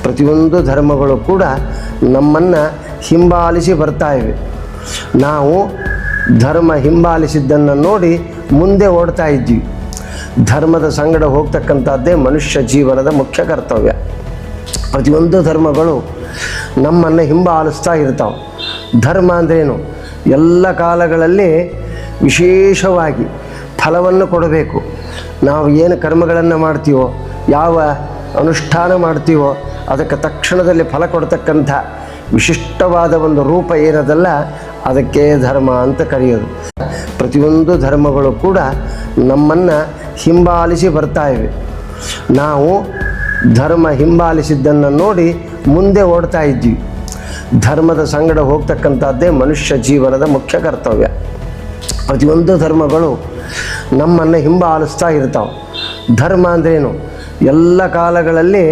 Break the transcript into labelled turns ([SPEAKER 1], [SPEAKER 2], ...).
[SPEAKER 1] ಪ್ರತಿಯೊಂದು ಧರ್ಮಗಳು ಕೂಡ ನಮ್ಮನ್ನು ಹಿಂಬಾಲಿಸಿ ಬರ್ತಾ ಇವೆ. ನಾವು ಧರ್ಮ ಹಿಂಬಾಲಿಸಿದ್ದನ್ನು ನೋಡಿ ಮುಂದೆ ಓಡ್ತಾ ಇದ್ದೀವಿ. ಧರ್ಮದ ಸಂಗಡ ಹೋಗ್ತಕ್ಕಂಥದ್ದೇ ಮನುಷ್ಯ ಜೀವನದ ಮುಖ್ಯ ಕರ್ತವ್ಯ. ಪ್ರತಿಯೊಂದು ಧರ್ಮಗಳು ನಮ್ಮನ್ನು ಹಿಂಬಾಲಿಸ್ತಾ ಇರ್ತಾವೆ. ಧರ್ಮ ಅಂದ್ರೇನು? ಎಲ್ಲ ಕಾಲಗಳಲ್ಲಿ ವಿಶೇಷವಾಗಿ ಫಲವನ್ನು ಕೊಡಬೇಕು. ನಾವು ಏನು ಕರ್ಮಗಳನ್ನು ಮಾಡ್ತೀವೋ, ಯಾವ ಅನುಷ್ಠಾನ ಮಾಡ್ತೀವೋ ಅದಕ್ಕೆ ತಕ್ಷಣದಲ್ಲಿ ಫಲ ಕೊಡ್ತಕ್ಕಂಥ ವಿಶಿಷ್ಟವಾದ ಒಂದು ರೂಪ ಏನದಲ್ಲ, ಅದಕ್ಕೆ ಧರ್ಮ ಅಂತ ಕರೆಯೋದು. ಪ್ರತಿಯೊಂದು ಧರ್ಮಗಳು ಕೂಡ ನಮ್ಮನ್ನು ಹಿಂಬಾಲಿಸಿ ಬರ್ತಾ ಇವೆ. ನಾವು ಧರ್ಮ ಹಿಂಬಾಲಿಸಿದ್ದನ್ನು ನೋಡಿ ಮುಂದೆ ಓಡ್ತಾ ಇದ್ದೀವಿ. ಧರ್ಮದ ಸಂಗಡ ಹೋಗ್ತಕ್ಕಂಥದ್ದೇ ಮನುಷ್ಯ ಜೀವನದ ಮುಖ್ಯ ಕರ್ತವ್ಯ. ಪ್ರತಿಯೊಂದು ಧರ್ಮಗಳು ನಮ್ಮನ್ನು ಹಿಂಬಾಲಿಸ್ತಾ ಇರ್ತಾವೆ. ಧರ್ಮ ಅಂದ್ರೇನು? ಎಲ್ಲ ಕಾಲಗಳಲ್ಲಿ